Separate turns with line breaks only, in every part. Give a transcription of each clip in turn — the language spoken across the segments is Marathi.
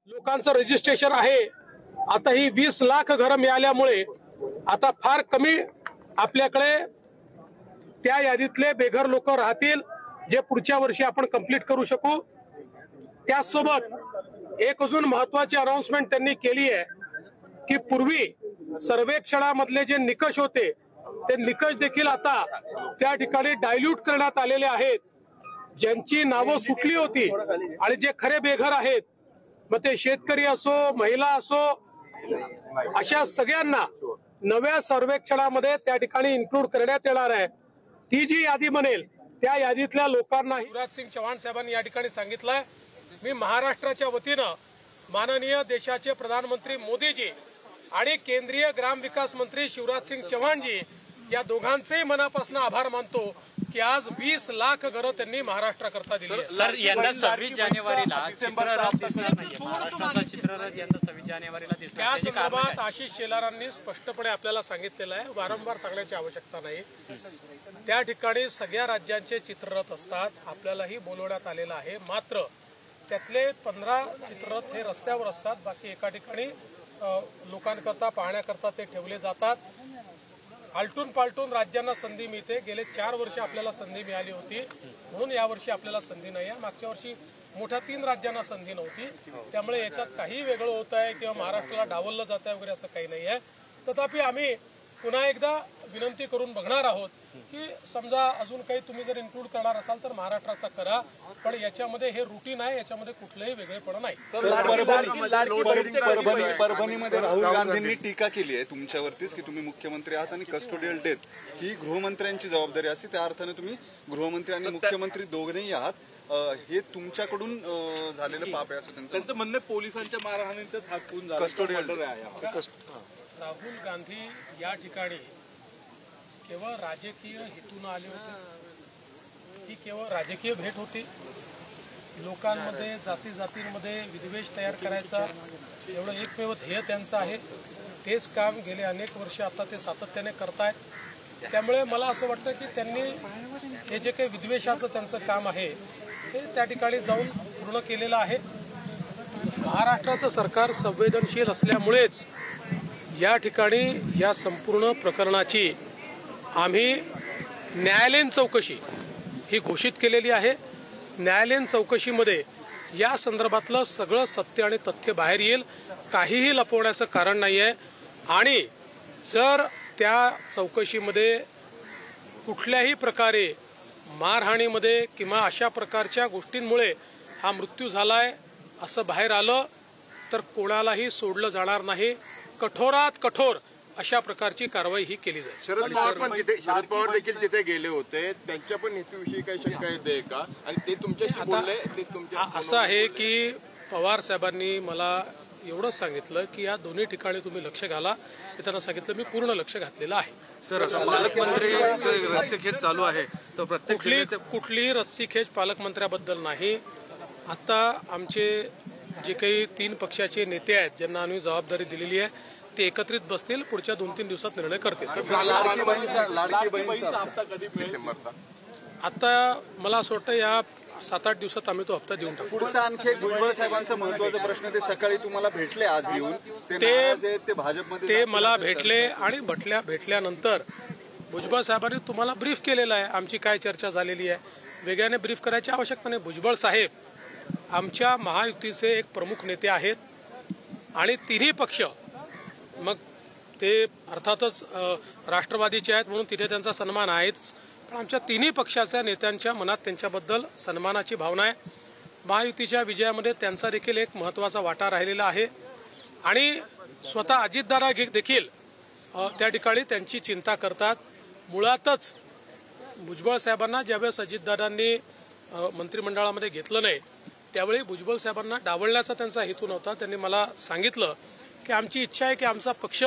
लोकांचं रजिस्ट्रेशन आहे। आता ही 20 लाख घरं मिळाल्यामुळे आता फार कमी आपल्याकडे त्या यादीतले बेघर लोक राहतील जे पुढच्या वर्षी आपण कंप्लीट करू शकू। त्यासोबत एक अजून महत्त्वाची अनाउन्समेंट त्यांनी केली आहे की पूर्वी सर्वेक्षणामधले जे निकष होते ते निकष देखील आता त्या ठिकाणी डायल्यूट करण्यात आलेले आहेत। ज्यांची नावं सुटली होती आणि जे खरे बेघर आहेत, मग ते शेतकरी असो महिला असो, अशा सगळ्यांना नव्या सर्वेक्षणामध्ये त्या ठिकाणी इन्क्लूड करण्यात येणार आहे। ती जी यादी बनेल त्या यादीतल्या लोकांना शिवराज सिंग चौहान साहेबांनी या ठिकाणी सांगितलंय, मी महाराष्ट्राच्या वतीनं माननीय देशाचे प्रधानमंत्री मोदीजी आणि केंद्रीय ग्रामविकास मंत्री शिवराज सिंग चौहानजी या दोघांचेही मनापासून आभार मानतो की आज 20 लाख घरं त्यांनी महाराष्ट्राकरता दिली।
सर, यंदा 26 जानेवारीला चित्ररथ दिसणार नाहीये, महाराष्ट्राचा चित्ररथ यंदा 26 जानेवारीला दिसणार नाही।
त्या संदर्भात आशिष शेलारांनी स्पष्टपणे आपल्याला सांगितलेलं आहे, वारंवार सांगण्याची आवश्यकता नाही। त्या ठिकाणी सगळ्या राज्यांचे चित्ररथ असतात, आपल्यालाही बोलवण्यात आलेलं आहे। मात्र त्यातले 15 चित्ररथ हे रस्त्यावर असतात, बाकी एका ठिकाणी लोकांकरता पाहण्याकरता ते ठेवले जातात। आलटून पालटून राज्यांना संधी मिळते। गेले 4 वर्ष आपल्याला संधी मिळाली होती, म्हणून यावर्षी आपल्याला संधी नाही आहे। मागच्या वर्षी मोठ्या 3 राज्यांना संधी नव्हती, त्यामुळे याच्यात काही वेगळं होत आहे किंवा महाराष्ट्राला डावललं जात आहे वगैरे असं काही नाही आहे। तथापि आम्ही पुन्हा एकदा विनंती करून बघणार आहोत की समजा अजून काही तुम्ही जर इन्क्लूड करणार असाल तर महाराष्ट्राचा करा, पण याच्यामध्ये हे रुटीन आहे, याच्यामध्ये कुठलंही वेगळेपण नाही।
परभणीमध्ये राहुल गांधींनी टीका केली आहे तुमच्यावरतीच की तुम्ही मुख्यमंत्री आहात आणि कस्टोडियल डेथ ही गृहमंत्र्यांची जबाबदारी असते, त्या अर्थाने तुम्ही गृहमंत्री आणि मुख्यमंत्री दोघेही आहात, हे तुमच्याकडून झालेलं पाप आहे असं त्यांचं
म्हणणं। पोलिसांच्या मारहाणीचं थाकून
कस्टोडियल
राहुल गांधी या ठिकाणी केवळ राजकीय हेतून आले होते, ही केवळ राजकीय भेट होती। लोकांमध्ये जाती जातींमध्ये विद्वेष तयार करायचा एवढं एकमेव ध्येय त्यांचं आहे। तेच काम गेले अनेक वर्ष आता ते सातत्याने करतायत। त्यामुळे मला असं वाटतं की त्यांनी हे जे काही विद्वेषाचं त्यांचं काम आहे ते त्या ठिकाणी जाऊन पूर्ण केलेलं आहे। महाराष्ट्राचं सरकार संवेदनशील असल्यामुळेच या ठिकाणी या संपूर्ण प्रकरणाची आम्ही न्यायालयीन चौकशी ही घोषित केलेली आहे। न्यायालयीन चौकशीमध्ये या संदर्भातलं सगळं सत्य आणि तथ्य बाहेर येईल, काहीही लपवण्याचं कारण नाही आहे। आणि जर त्या चौकशीमध्ये कुठल्याही प्रकारे मारहाणीमध्ये किंवा अशा प्रकारच्या गोष्टींमुळे हा मृत्यू झालाय असं बाहेर आलं तर कोणालाही सोडलं जाणार नाही। कठोरात कठोर अशा प्रकारची कारवाई ही केली जाईल।
शरद पवार देखील तिथे गेले होते, त्यांच्या पण हेतूविषयी काही शंका आहे का? आणि ते तुमच्याशी बोलले? ते तुमच्या
असं आहे की पवार साहेबांनी मला एवढंच सांगितलं की या दोन्ही ठिकाणी तुम्ही लक्ष घाला, ते त्यांना सांगितलं, मी पूर्ण लक्ष घातलेलं आहे।
सर, पालकमंत्री रस्सीखेच चालू आहे तर प्रत्येक
कुठली रस्सीखेच पालकमंत्र्याबद्दल नाही। आता आमचे जे काही 3 पक्षाचे नेते आहेत ज्यांना आम्ही जबाबदारी दिलेली आहे ते एकत्रित बसतील, पुढच्या 2-3 दिवसात निर्णय करतील। आता मला असं वाटतं या 7-8 दिवसात आम्ही तो हप्ता देऊन टाकू।
पुढचा आणखी एक भुजबळ साहेबांचा महत्त्वाचा प्रश्न, ते सकाळी तुम्हाला भेटले आज येऊन, ते भाजपमध्ये
ते मला भेटले आणि भेटल्यानंतर भुजबळ साहेबांनी तुम्हाला ब्रीफ केलेलं आहे आमची काय चर्चा झालेली आहे, वेगळ्याने ब्रीफ करायची आवश्यकता नाही। भुजबळ साहेब आमच्या महायुतीचे एक प्रमुख नेते आहेत आणि तिन्ही पक्ष, मग ते अर्थातच राष्ट्रवादीचे आहेत म्हणून तिथे त्यांचा सन्मान आहेच, पण आमच्या तिन्ही पक्षाच्या नेत्यांच्या मनात त्यांच्याबद्दल सन्मानाची भावना आहे। महायुतीच्या विजयामध्ये त्यांचा देखील एक महत्त्वाचा वाटा राहिलेला आहे आणि स्वतः अजितदादा देखील त्या ठिकाणी त्यांची चिंता करतात। मुळातच भुजबळ साहेबांना ज्यावेळेस अजितदादांनी मंत्रिमंडळामध्ये घेतलं नाही त्यावेळी भुजबळ साहेबांना डावलण्याचा त्यांचा हेतू नव्हता। त्यांनी मला सांगितलं की आमची इच्छा आहे की आमचा पक्ष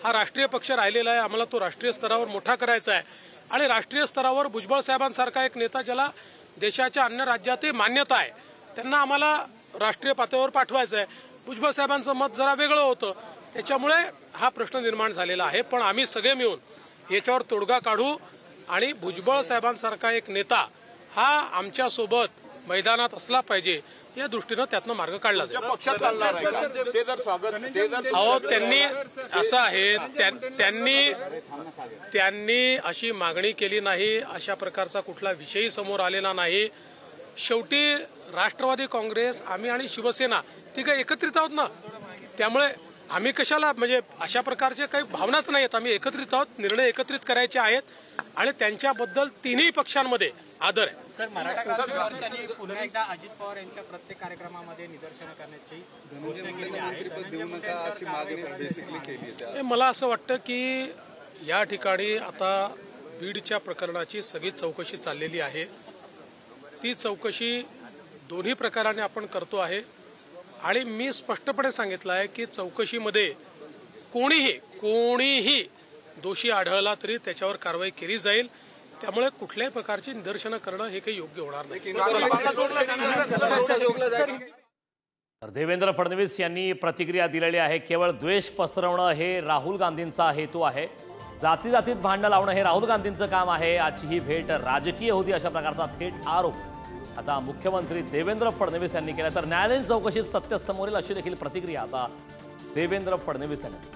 हा राष्ट्रीय पक्ष राहिलेला आहे, आम्हाला तो राष्ट्रीय स्तरावर मोठा करायचा आहे आणि राष्ट्रीय स्तरावर भुजबळ साहेबांसारखा एक नेता ज्याला देशाच्या अन्य राज्यातही मान्यता आहे त्यांना आम्हाला राष्ट्रीय पातळीवर पाठवायचं आहे। भुजबळ साहेबांचं मत जरा वेगळं होतं, त्याच्यामुळे हा प्रश्न निर्माण झालेला आहे। पण आम्ही सगळे मिळून याच्यावर तोडगा काढू आणि भुजबळ साहेबांसारखा एक नेता हा आमच्यासोबत मैदानात असला पाहिजे या दृष्टीनं त्यातनं मार्ग काढला जाईल.
तुमच्या पक्षात चालणार आहे का? ते जर स्वागत ते जर
अहो त्यांनी असं आहे त्यांनी अशी मागणी केली नाही, अशा प्रकारचा कुठला विषयही समोर आलेला नाही. शेवटी राष्ट्रवादी काँग्रेस आम्ही आणि शिवसेना तिघं एकत्रित आहोत ना, त्यामुळे आम्ही कशाला म्हणजे अशा प्रकारचे काही भावनाच नाहीत. आम्ही एकत्रित आहोत, निर्णय एकत्रित करायचे आहेत आणि त्यांच्याबद्दल तिन्ही पक्षांमध्ये आदर आहे.
सर, मराठा पुन्हा एकदा अजित पवार यांच्या प्रत्येक कार्यक्रमामध्ये निदर्शनं करण्याची घोषणा केली आहे.
देऊ नका अशी मागणी बेसिकली केली आहे.
मला असं वाटतं की या ठिकाणी आता बीडच्या प्रकरणाची सगळी चौकशी चाललेली आहे. ती चौकशी दोन्ही प्रकाराने आपण करतो आहे आणि मी स्पष्टपणे सांगितलं आहे की चौकशीमध्ये कोणीही दोषी आढळला तरी त्याच्यावर कारवाई केली जाईल. त्यामुळे कुठल्याही प्रकारची निदर्शनं करणं हे काही योग्य होणार नाही.
तर देवेंद्र फडणवीस यांनी प्रतिक्रिया दिलेली आहे. केवळ द्वेष पसरवणं हे राहुल गांधींचा हेतू आहे. जाती जातीत भांडणं लावणं हे राहुल गांधींचं काम आहे. आजची ही भेट राजकीय होती अशा प्रकारचा थेट आरोप आता मुख्यमंत्री देवेंद्र फडणवीस यांनी केला. तर न्यायालयीन चौकशीत सत्य समोर येईल अशी देखील प्रतिक्रिया आता देवेंद्र फडणवीस यांनी